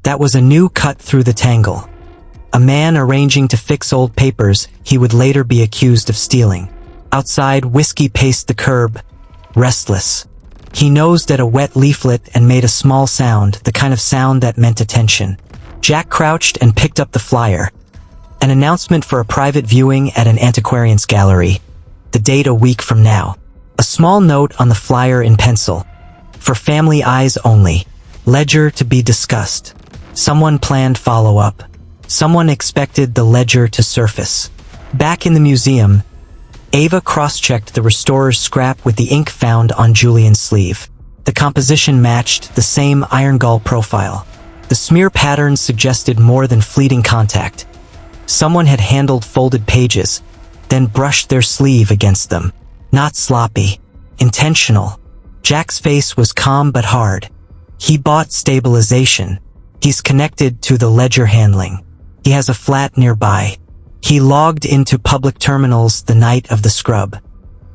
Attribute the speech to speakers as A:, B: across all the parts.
A: That was a new cut through the tangle. A man arranging to fix old papers he would later be accused of stealing. Outside, Whiskey paced the curb, restless. He nosed at a wet leaflet and made a small sound, the kind of sound that meant attention. Jack crouched and picked up the flyer. An announcement for a private viewing at an antiquarian's gallery. The date a week from now. A small note on the flyer in pencil. For family eyes only. Ledger to be discussed. Someone planned follow-up. Someone expected the ledger to surface. Back in the museum, Ava cross-checked the restorer's scrap with the ink found on Julian's sleeve. The composition matched the same iron gall profile. The smear pattern suggested more than fleeting contact. Someone had handled folded pages, then brushed their sleeve against them. Not sloppy. Intentional. Jack's face was calm but hard. He bought stabilization. He's connected to the ledger handling. He has a flat nearby. He logged into public terminals the night of the scrub.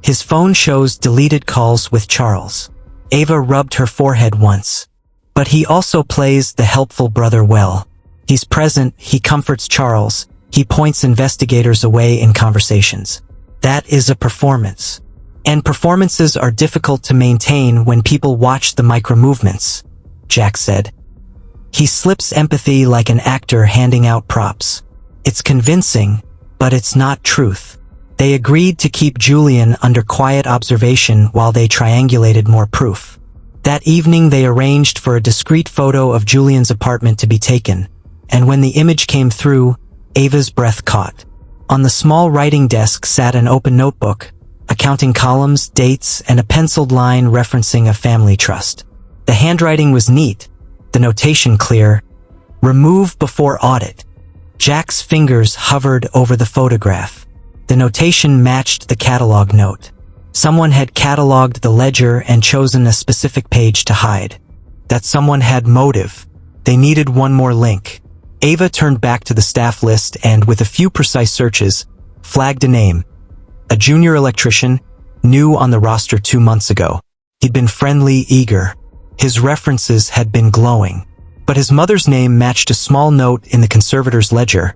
A: His phone shows deleted calls with Charles. Ava rubbed her forehead once. But he also plays the helpful brother well. He's present, he comforts Charles, he points investigators away in conversations. That is a performance. And performances are difficult to maintain when people watch the micro-movements, Jack said. He slips empathy like an actor handing out props. It's convincing, but it's not truth. They agreed to keep Julian under quiet observation while they triangulated more proof. That evening they arranged for a discreet photo of Julian's apartment to be taken, and when the image came through, Ava's breath caught. On the small writing desk sat an open notebook, accounting columns, dates, and a penciled line referencing a family trust. The handwriting was neat, the notation clear. Remove before audit. Jack's fingers hovered over the photograph. The notation matched the catalog note. Someone had cataloged the ledger and chosen a specific page to hide. That someone had motive. They needed one more link. Ava turned back to the staff list and, with a few precise searches, flagged a name. A junior electrician, new on the roster 2 months ago. He'd been friendly, eager. His references had been glowing. But his mother's name matched a small note in the conservator's ledger.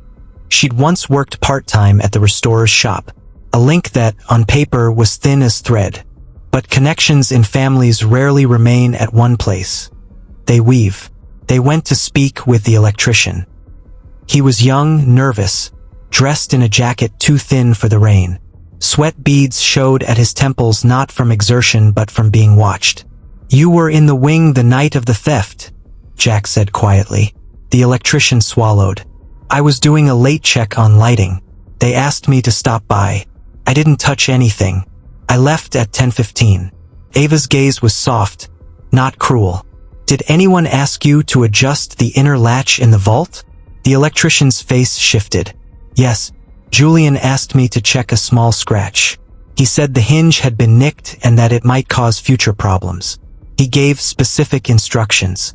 A: She'd once worked part-time at the restorer's shop. A link that, on paper, was thin as thread. But connections in families rarely remain at one place. They weave. They went to speak with the electrician. He was young, nervous, dressed in a jacket too thin for the rain. Sweat beads showed at his temples not from exertion but from being watched. "You were in the wing the night of the theft," Jack said quietly. The electrician swallowed. "I was doing a late check on lighting. They asked me to stop by. I didn't touch anything. I left at 10:15. Ava's gaze was soft, not cruel. "Did anyone ask you to adjust the inner latch in the vault?" The electrician's face shifted. "Yes, Julian asked me to check a small scratch. He said the hinge had been nicked and that it might cause future problems. He gave specific instructions.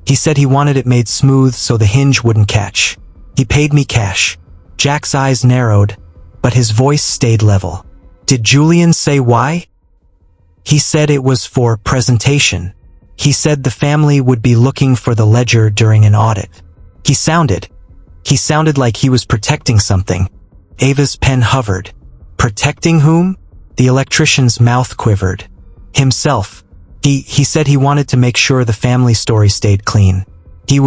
A: He said he wanted it made smooth so the hinge wouldn't catch. He paid me cash." Jack's eyes narrowed, but his voice stayed level. "Did Julian say why?" "He said it was for presentation. He said the family would be looking for the ledger during an audit. He sounded like he was protecting something." Ava's pen hovered. Protecting whom? The electrician's mouth quivered. Himself. He said he wanted to make sure the family story stayed clean. He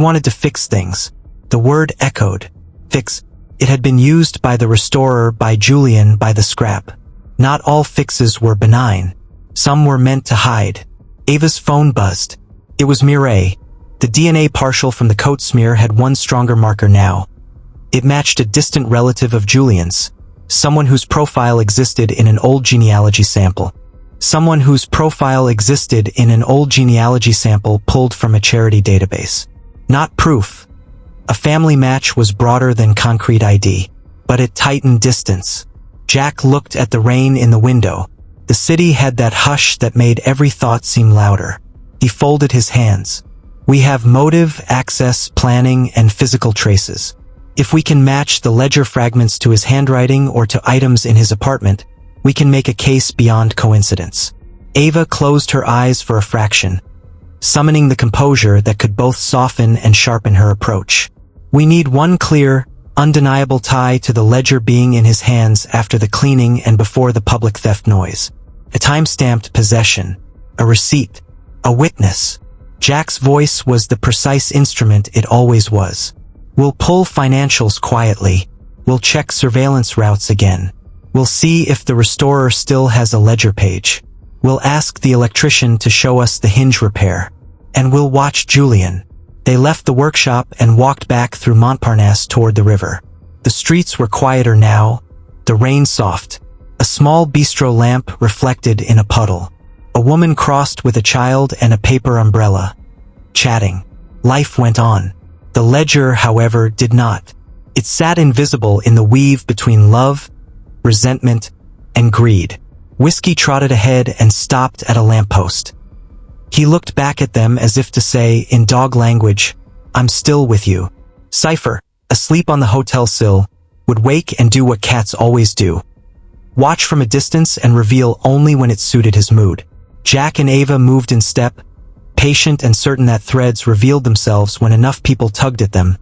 A: wanted to fix things. The word echoed. Fix. It had been used by the restorer, by Julian, by the scrap. Not all fixes were benign. Some were meant to hide. Ava's phone buzzed. It was Mireille. The DNA partial from the coat smear had one stronger marker now. It matched a distant relative of Julian's. Someone whose profile existed in an old genealogy sample. Someone whose profile existed in an old genealogy sample pulled from a charity database. Not proof. A family match was broader than concrete ID, but it tightened distance. Jack looked at the rain in the window. The city had that hush that made every thought seem louder. He folded his hands. "We have motive, access, planning, and physical traces. If we can match the ledger fragments to his handwriting or to items in his apartment, we can make a case beyond coincidence." Ava closed her eyes for a fraction. summoning the composure that could both soften and sharpen her approach. We need one clear, undeniable tie to the ledger being in his hands after the cleaning and before the public theft noise. A time-stamped possession, a receipt, a witness. Jack's voice was the precise instrument it always was. We'll pull financials quietly. We'll check surveillance routes again. We'll see if the restorer still has a ledger page. We'll ask the electrician to show us the hinge repair. And we'll watch Julian. They left the workshop and walked back through Montparnasse toward the river. The streets were quieter now, the rain soft. A small bistro lamp reflected in a puddle. A woman crossed with a child and a paper umbrella, chatting. Life went on. The ledger, however, did not. It sat invisible in the weave between love, resentment, and greed. Whiskey trotted ahead and stopped at a lamppost. He looked back at them as if to say, in dog language, "I'm still with you." Cypher, asleep on the hotel sill, would wake and do what cats always do. Watch from a distance and reveal only when it suited his mood. Jack and Ava moved in step, patient and certain that threads revealed themselves when enough people tugged at them.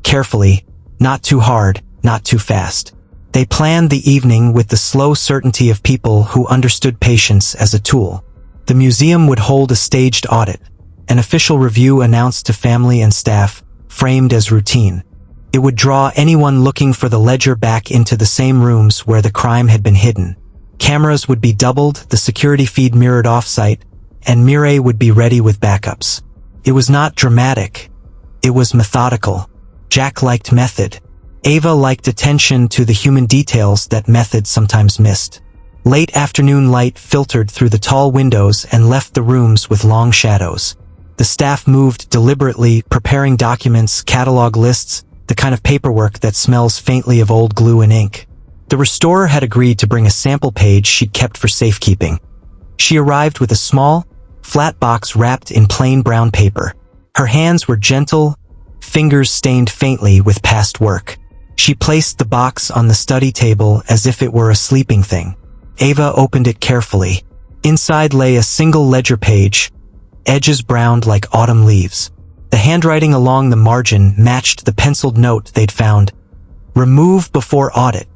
A: Carefully, not too hard, not too fast. They planned the evening with the slow certainty of people who understood patience as a tool. The museum would hold a staged audit, an official review announced to family and staff, framed as routine. It would draw anyone looking for the ledger back into the same rooms where the crime had been hidden. Cameras would be doubled, the security feed mirrored off-site, and Mireille would be ready with backups. It was not dramatic. It was methodical. Jack liked method. Ava liked attention to the human details that method sometimes missed. Late afternoon light filtered through the tall windows and left the rooms with long shadows. The staff moved deliberately, preparing documents, catalog lists, the kind of paperwork that smells faintly of old glue and ink. The restorer had agreed to bring a sample page she'd kept for safekeeping. She arrived with a small, flat box wrapped in plain brown paper. Her hands were gentle, fingers stained faintly with past work. She placed the box on the study table as if it were a sleeping thing. Ava opened it carefully. Inside lay a single ledger page, edges browned like autumn leaves. The handwriting along the margin matched the penciled note they'd found. Remove before audit.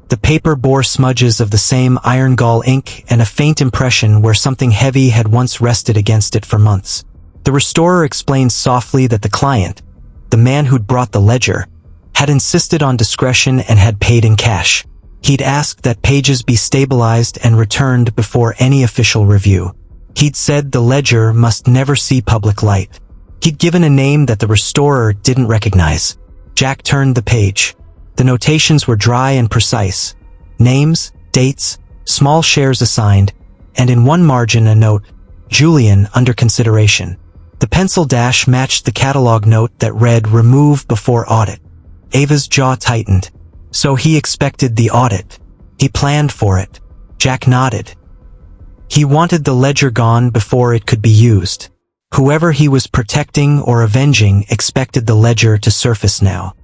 A: The paper bore smudges of the same iron gall ink and a faint impression where something heavy had once rested against it for months. The restorer explained softly that the client, the man who'd brought the ledger, had insisted on discretion and had paid in cash. He'd asked that pages be stabilized and returned before any official review. He'd said the ledger must never see public light. He'd given a name that the restorer didn't recognize. Jack turned the page. The notations were dry and precise. Names, dates, small shares assigned, and in one margin a note, Julian under consideration. The pencil dash matched the catalog note that read, remove before audit. Ava's jaw tightened. So he expected the audit. He planned for it. Jack nodded. He wanted the ledger gone before it could be used. Whoever he was protecting or avenging expected the ledger to surface now.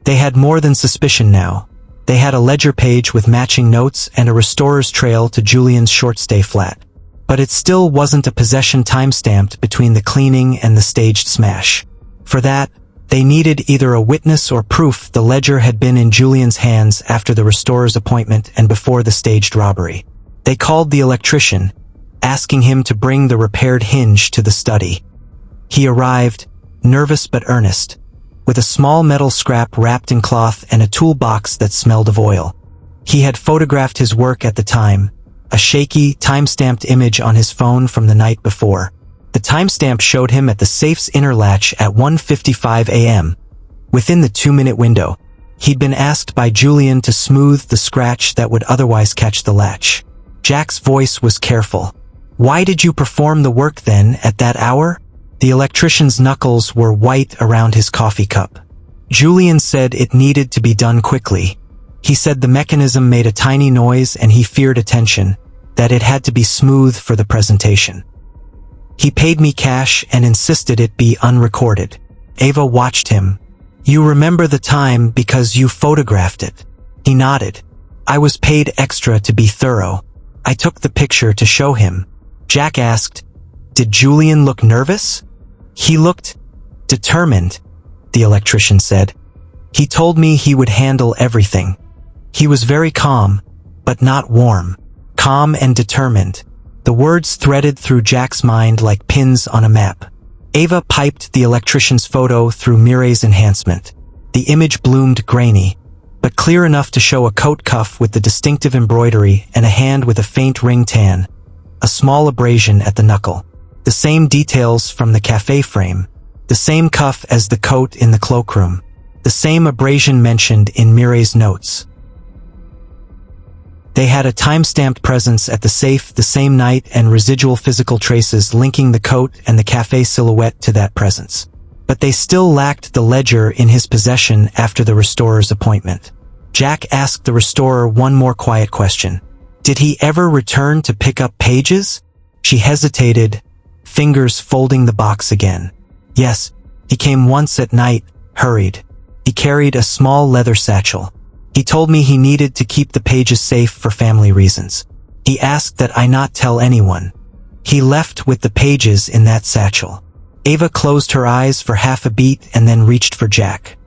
A: They had more than suspicion now. They had a ledger page with matching notes and a restorer's trail to Julian's short stay flat. But it still wasn't a possession time-stamped between the cleaning and the staged smash. For that, they needed either a witness or proof the ledger had been in Julian's hands after the restorer's appointment and before the staged robbery. They called the electrician, asking him to bring the repaired hinge to the study. He arrived, nervous but earnest, with a small metal scrap wrapped in cloth and a toolbox that smelled of oil. He had photographed his work at the time, a shaky, time-stamped image on his phone from the night before. The timestamp showed him at the safe's inner latch at 1:55 a.m. Within the 2-minute window, he'd been asked by Julian to smooth the scratch that would otherwise catch the latch. Jack's voice was careful. Why did you perform the work then at that hour? The electrician's knuckles were white around his coffee cup. Julian said it needed to be done quickly. He said the mechanism made a tiny noise and he feared attention, that it had to be smooth for the presentation. He paid me cash and insisted it be unrecorded. Ava watched him. You remember the time because you photographed it. He nodded. I was paid extra to be thorough. I took the picture to show him. Jack asked, Did Julian look nervous? He looked determined, the electrician said. He told me he would handle everything. He was very calm, but not warm. Calm and determined. The words threaded through Jack's mind like pins on a map. Ava piped the electrician's photo through Mireille's enhancement. The image bloomed grainy, but clear enough to show a coat cuff with the distinctive embroidery and a hand with a faint ring tan, a small abrasion at the knuckle. The same details from the cafe frame, the same cuff as the coat in the cloakroom, the same abrasion mentioned in Mireille's notes. They had a time-stamped presence at the safe the same night and residual physical traces linking the coat and the cafe silhouette to that presence. But they still lacked the ledger in his possession after the restorer's appointment. Jack asked the restorer one more quiet question. Did he ever return to pick up pages? She hesitated, fingers folding the box again. Yes, he came once at night, hurried. He carried a small leather satchel. He told me he needed to keep the pages safe for family reasons. He asked that I not tell anyone. He left with the pages in that satchel. Ava closed her eyes for half a beat and then reached for Jack.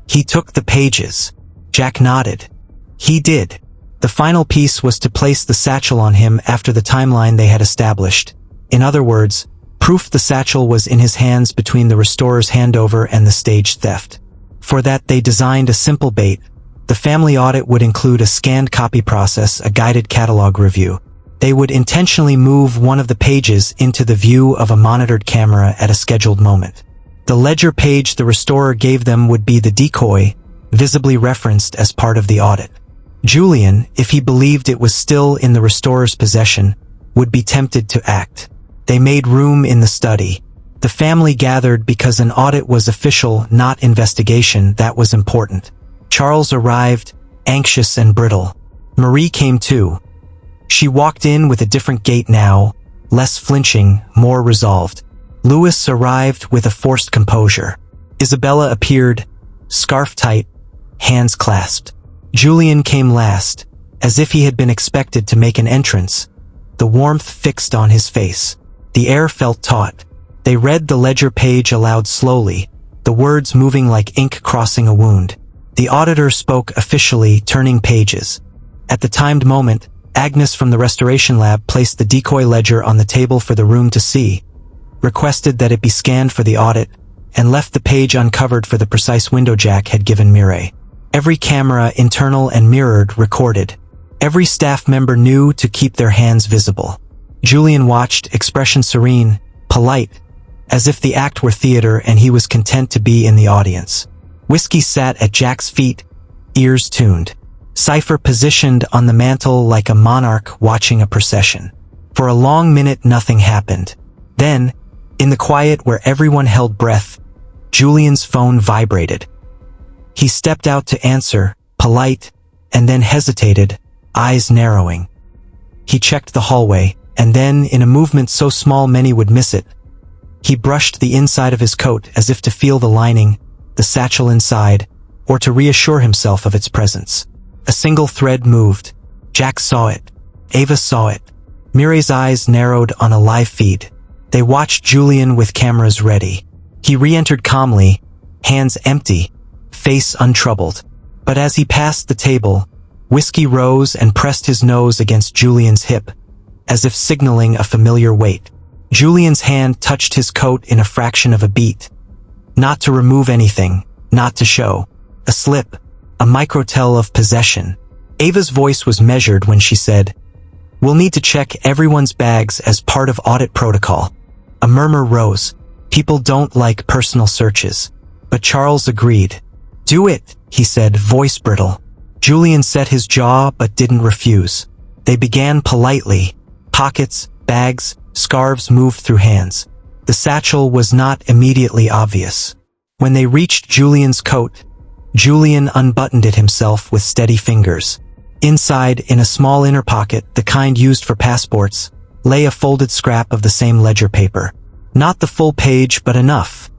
A: He took the pages. Jack nodded. He did. The final piece was to place the satchel on him after the timeline they had established. In other words, proof the satchel was in his hands between the restorer's handover and the staged theft. For that they designed a simple bait. The family audit would include a scanned copy process, a guided catalog review. They would intentionally move one of the pages into the view of a monitored camera at a scheduled moment. The ledger page the restorer gave them would be the decoy, visibly referenced as part of the audit. Julian, if he believed it was still in the restorer's possession, would be tempted to act. They made room in the study. The family gathered because an audit was official, not investigation. That was important. Charles arrived, anxious and brittle. Marie came too. She walked in with a different gait now, less flinching, more resolved. Louis arrived with a forced composure. Isabella appeared, scarf tight, hands clasped. Julian came last, as if he had been expected to make an entrance, the warmth fixed on his face. The air felt taut. They read the ledger page aloud slowly, the words moving like ink crossing a wound. The auditor spoke officially, turning pages. At the timed moment, Agnes from the restoration lab placed the decoy ledger on the table for the room to see, requested that it be scanned for the audit, and left the page uncovered for the precise window Jack had given Mireille. Every camera, internal and mirrored, recorded. Every staff member knew to keep their hands visible. Julian watched, expression serene, polite, as if the act were theater and he was content to be in the audience. Whiskey sat at Jack's feet, ears tuned. Cypher positioned on the mantel like a monarch watching a procession. For a long minute nothing happened. Then, in the quiet where everyone held breath, Julian's phone vibrated. He stepped out to answer, polite, and then hesitated, eyes narrowing. He checked the hallway, and then, in a movement so small many would miss it, he brushed the inside of his coat as if to feel the lining, the satchel inside, or to reassure himself of its presence. A single thread moved. Jack saw it. Ava saw it. Mireille's eyes narrowed on a live feed. They watched Julian with cameras ready. He re-entered calmly, hands empty, face untroubled. But as he passed the table, Whiskey rose and pressed his nose against Julian's hip, as if signaling a familiar weight. Julian's hand touched his coat in a fraction of a beat. Not to remove anything, not to show. A slip, a microtell of possession. Ava's voice was measured when she said, "We'll need to check everyone's bags as part of audit protocol." A murmur rose. People don't like personal searches. But Charles agreed. "Do it," he said, voice brittle. Julian set his jaw but didn't refuse. They began politely. Pockets, bags, scarves moved through hands. The satchel was not immediately obvious. When they reached Julian's coat, Julian unbuttoned it himself with steady fingers. Inside, in a small inner pocket, the kind used for passports, lay a folded scrap of the same ledger paper. Not the full page, but enough.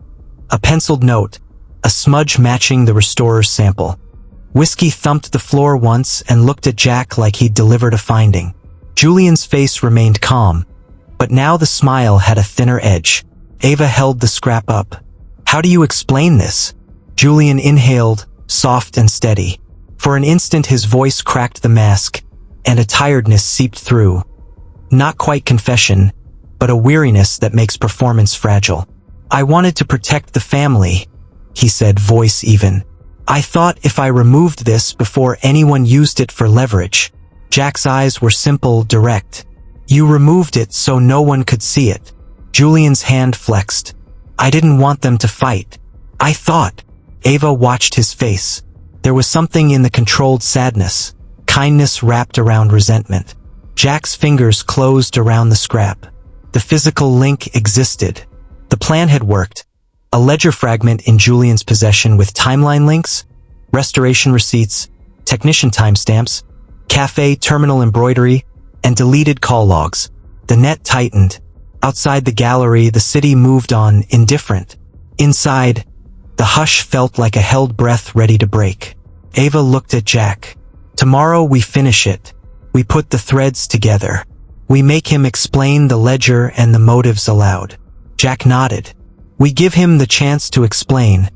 A: A penciled note, a smudge matching the restorer's sample. Whiskey thumped the floor once and looked at Jack like he'd delivered a finding. Julian's face remained calm, But now the smile had a thinner edge. Ava held the scrap up. "How do you explain this?" Julian inhaled, soft and steady. For an instant his voice cracked the mask, and a tiredness seeped through. Not quite confession, but a weariness that makes performance fragile. "I wanted to protect the family," he said, voice even. "I thought if I removed this before anyone used it for leverage." Jack's eyes were simple, direct. "You removed it so no one could see it." Julian's hand flexed. "I didn't want them to fight. I thought." Ava watched his face. There was something in the controlled sadness, kindness wrapped around resentment. Jack's fingers closed around the scrap. The physical link existed. The plan had worked. A ledger fragment in Julian's possession with timeline links, restoration receipts, technician timestamps, cafe terminal embroidery, and deleted call logs. The net tightened. Outside the gallery, the city moved on, indifferent. Inside, the hush felt like a held breath ready to break. Ava looked at Jack. "Tomorrow we finish it. We put the threads together. We make him explain the ledger and the motives aloud." Jack nodded. "We give him the chance to explain,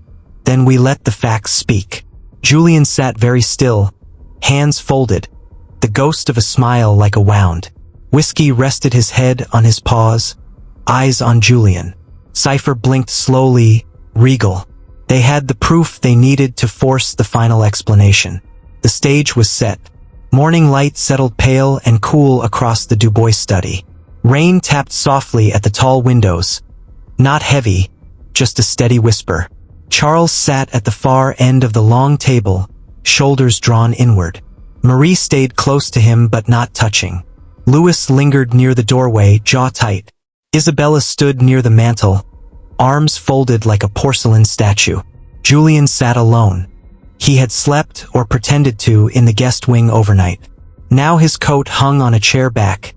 A: then we let the facts speak." Julian sat very still, hands folded, the ghost of a smile like a wound. Whiskey rested his head on his paws, eyes on Julian. Cypher blinked slowly, regal. They had the proof they needed to force the final explanation. The stage was set. Morning light settled pale and cool across the Dubois study. Rain tapped softly at the tall windows. Not heavy, just a steady whisper. Charles sat at the far end of the long table, shoulders drawn inward. Marie stayed close to him but not touching. Louis lingered near the doorway, jaw tight. Isabella stood near the mantel, arms folded like a porcelain statue. Julian sat alone. He had slept, or pretended to, in the guest wing overnight. Now his coat hung on a chair back.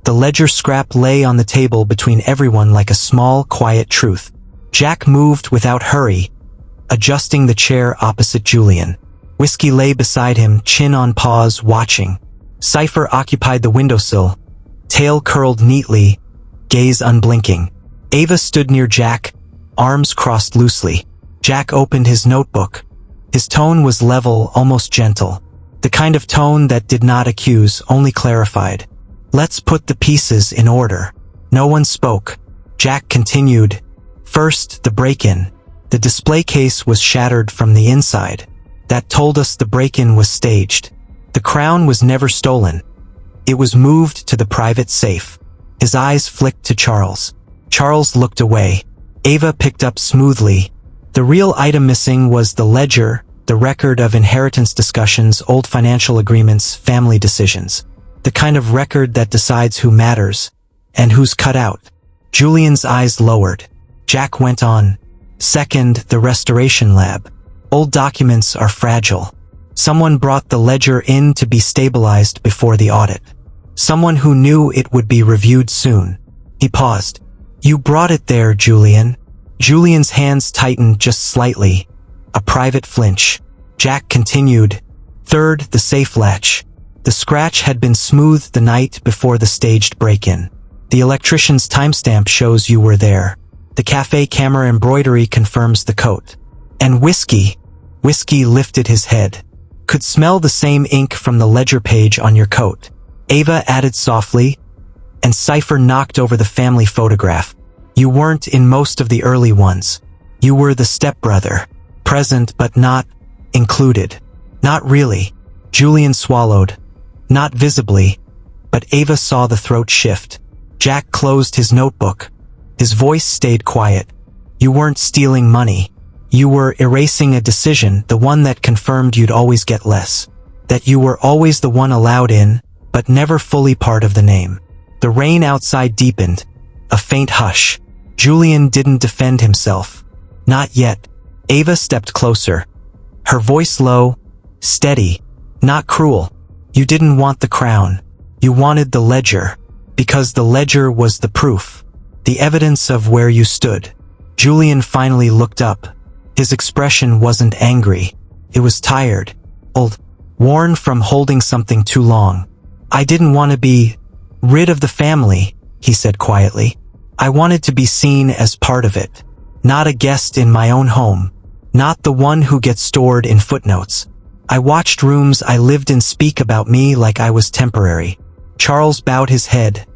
A: The ledger scrap lay on the table between everyone like a small, quiet truth. Jack moved without hurry, adjusting the chair opposite Julian. Whiskey lay beside him, chin on paws, watching. Cypher occupied the windowsill, tail curled neatly, gaze unblinking. Ava stood near Jack, arms crossed loosely. Jack opened his notebook. His tone was level, almost gentle. The kind of tone that did not accuse, only clarified. "Let's put the pieces in order." No one spoke. Jack continued. "First, the break-in. The display case was shattered from the inside. That told us the break-in was staged. The crown was never stolen. It was moved to the private safe." His eyes flicked to Charles. Charles looked away. Ava picked up smoothly. The real item missing was the ledger, the record of inheritance discussions, old financial agreements, family decisions. The kind of record that decides who matters, and who's cut out. Julian's eyes lowered. Jack went on. "Second, the restoration lab. Old documents are fragile. Someone brought the ledger in to be stabilized before the audit. Someone who knew it would be reviewed soon." He paused. "You brought it there, Julian." Julian's hands tightened just slightly, a private flinch. Jack continued. "Third, the safe latch. The scratch had been smoothed the night before the staged break-in. The electrician's timestamp shows you were there. The cafe camera embroidery confirms the coat. And Whiskey." Whiskey lifted his head. "Could smell the same ink from the ledger page on your coat." Ava added softly, and Cypher knocked over the family photograph. "You weren't in most of the early ones. You were the stepbrother. Present but not included." "Not really." Julian swallowed. "Not visibly." But Ava saw the throat shift. Jack closed his notebook. His voice stayed quiet. "You weren't stealing money. You were erasing a decision, the one that confirmed you'd always get less. That you were always the one allowed in, but never fully part of the name." The rain outside deepened. A faint hush. Julian didn't defend himself. Not yet. Ava stepped closer. Her voice low, steady, not cruel. "You didn't want the crown. You wanted the ledger. Because the ledger was the proof. The evidence of where you stood." Julian finally looked up. His expression wasn't angry. It was tired. Old. Worn from holding something too long. "I didn't want to be rid of the family," he said quietly. I wanted to be seen as part of it. Not a guest in my own home. Not the one who gets stored in footnotes. I watched rooms I lived in speak about me like I was temporary. Charles bowed his head,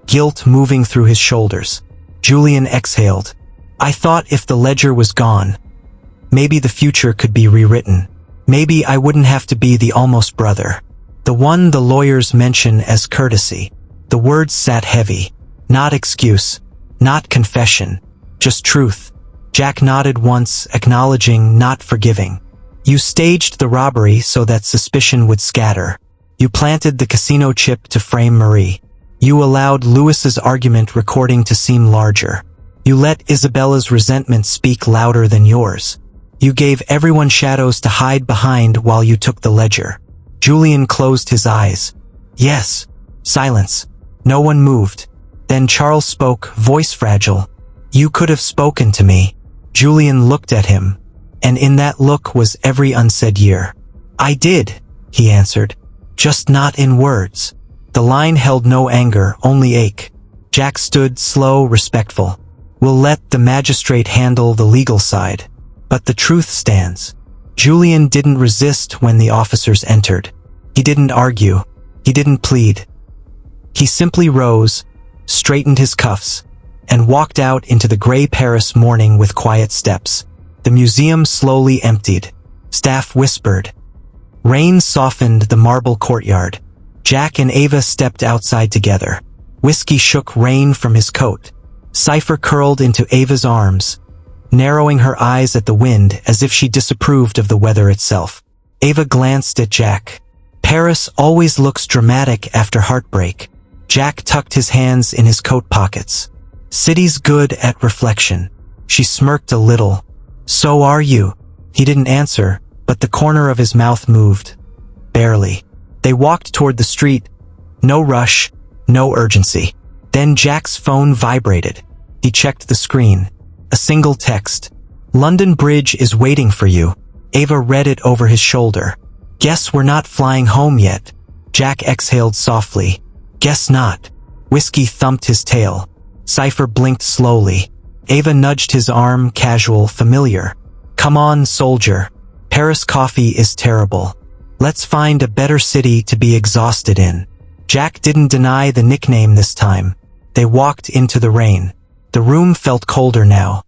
A: guilt moving through his shoulders. Julian exhaled. I thought if the ledger was gone, maybe the future could be rewritten. Maybe I wouldn't have to be the almost brother. The one the lawyers mention as courtesy. The words sat heavy. Not excuse. Not confession. Just truth. Jack nodded once, acknowledging, not forgiving. You staged the robbery so that suspicion would scatter. You planted the casino chip to frame Marie. You allowed Lewis's argument recording to seem larger. You let Isabella's resentment speak louder than yours. You gave everyone shadows to hide behind while you took the ledger. Julian closed his eyes. Yes. Silence. No one moved. Then Charles spoke, voice fragile. You could have spoken to me. Julian looked at him, and in that look was every unsaid year. I did, he answered. Just not in words. The line held no anger, only ache. Jack stood, slow, respectful. We'll let the magistrate handle the legal side. But the truth stands. Julian didn't resist when the officers entered. He didn't argue. He didn't plead. He simply rose, straightened his cuffs, and walked out into the gray Paris morning with quiet steps. The museum slowly emptied. Staff whispered. Rain softened the marble courtyard. Jack and Ava stepped outside together. Whiskey shook rain from his coat. Cypher curled into Ava's arms, narrowing her eyes at the wind as if she disapproved of the weather itself. Ava glanced at Jack. Paris always looks dramatic after heartbreak. Jack tucked his hands in his coat pockets. City's good at reflection. She smirked a little. So are you. He didn't answer, but the corner of his mouth moved. Barely. They walked toward the street. No rush, no urgency. Then Jack's phone vibrated. He checked the screen. A single text. London Bridge is waiting for you. Ava read it over his shoulder. Guess we're not flying home yet. Jack exhaled softly. Guess not. Whiskey thumped his tail. Cypher blinked slowly. Ava nudged his arm, casual, familiar. Come on, soldier. Paris coffee is terrible. Let's find a better city to be exhausted in. Jack didn't deny the nickname this time. They walked into the rain. The room felt colder now.